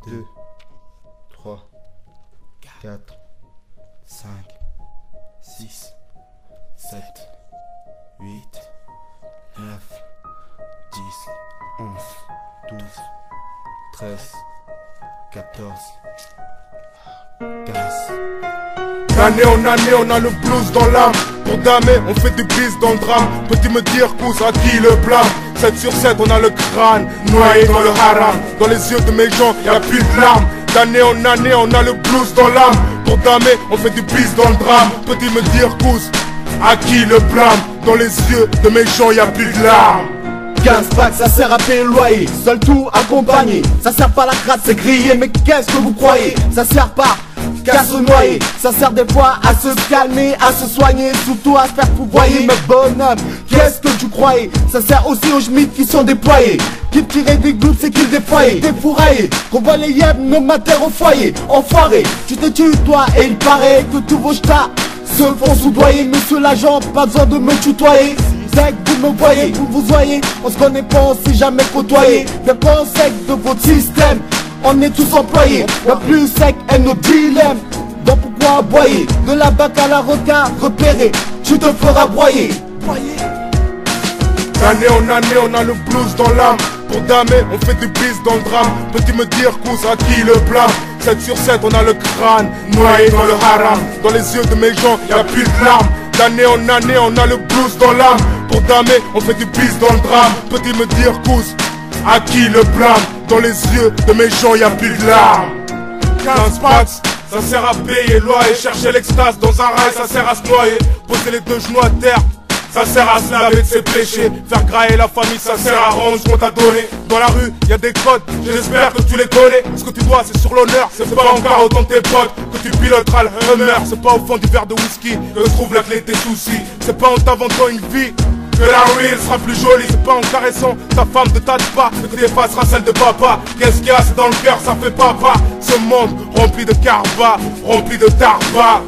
2, 3, 4, 5, 6, 7, 8, 9, 10, 11, 12, 13, 14, 15. D'année en année on a le blues dans l'âme. Pour damer on fait du bis dans le drame. Peux-tu me dire cousin à qui le blâme? 7 sur 7 on a le crâne noyé dans le haram. Dans les yeux de mes gens y'a plus de larmes. D'année en année on a le blues dans l'âme. Pour damer on fait du bis dans le drame. Peux-tu me dire cousin à qui le blâme? Dans les yeux de mes gens y'a plus de larmes. 15 packs, ça sert à payer le loyer, seul tout accompagné. Ça sert pas à la crasse, c'est grillé, mais qu'est-ce que vous croyez? Ça sert pas qu'à se noyer, ça sert des fois à se calmer, à se soigner, surtout à se faire pouvoyer. Mais bonhomme, qu'est-ce que tu croyais? Ça sert aussi aux schmitts qui sont déployés, qui tiraient des gouttes, c'est qu'ils défoyaient, défouraillés. Qu'on voit les yeux nos matères au foyer. Enfoiré, tu te tues toi, et il paraît que tous vos ch'tas se font soudoyer. Monsieur l'agent, pas besoin de me tutoyer. Sec, vous me voyez, vous vous voyez, on se connaît pas, on s'est jamais côtoyé. Mais pas en sec de votre système, on est tous employés. Le plus sec est nos dilemmes, donc pourquoi aboyer? De la bac à la requin, repéré, tu te feras broyer. D'année en année on a le blues dans l'âme. Pour damer on fait du bis dans le drame. Peux-tu me dire cousin à qui le blâme? 7 sur 7 on a le crâne noyé dans le haram. Dans les yeux de mes gens y'a plus de larmes. D'année en année on a le blues dans l'âme. Pour damer on fait du bis dans le drame. Peux-tu me dire cousin à qui le blâme? Dans les yeux de mes gens y'a plus de larmes. 15 packs, ça sert à payer loyer. Chercher l'extase dans un rail, ça sert à se noyer. Poser les deux genoux à terre, ça sert à se laver de ses péchés. Faire grailler la famille, ça sert à rendre ce qu'on t'a donné. Dans la rue, y a des codes, j'espère que tu les connais. Ce que tu dois, c'est sur l'honneur, c'est pas encore autant de tes potes. Que tu piloteras le Hummer, c'est pas au fond du verre de whisky que trouve la clé de tes soucis. C'est pas en t'inventant une vie que la ruine sera plus jolie. C'est pas en caressant ta femme de ta pas que tu effaceras celle de papa. Qu'est-ce qu'il y a, c'est dans le cœur, ça fait papa. Ce monde rempli de carva, rempli de tarba.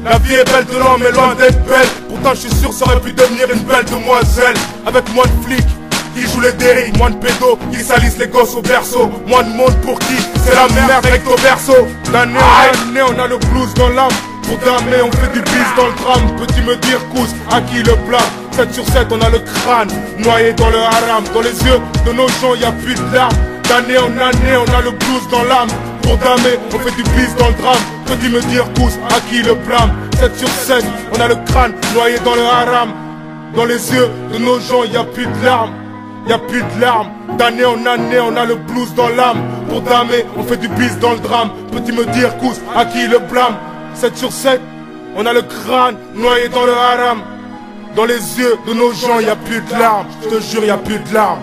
La vie est belle de l'homme, mais loin d'être belle. Pourtant je suis sûr ça aurait pu devenir une belle demoiselle. Avec moins de flics qui jouent les dérives, moins de pédos qui salissent les gosses au berceau. Moins de monde pour qui c'est la merde avec au berceau. D'année en année on a le blues dans l'âme. Pour damer on fait du bis dans le drame. Peux-tu me dire cousin à qui le blâme? 7 sur 7 on a le crâne noyé dans le haram. Dans les yeux de nos gens y'a plus de larmes. D'année en année on a le blues dans l'âme. Pour damer on fait du bis dans le drame. Peux-tu me dire cousin à qui le blâme? 7 sur 7 on a le crâne noyé dans le haram. Dans les yeux de nos gens y'a plus de larmes. Y'a plus de larmes. D'année en année on a le blues dans l'âme. Pour damer on fait du bis dans le drame. Peux-tu me dire cousin à qui le blâme? 7 sur 7 on a le crâne noyé dans le haram. Dans les yeux de nos gens y'a plus de larmes. Je te jure y'a plus de larmes.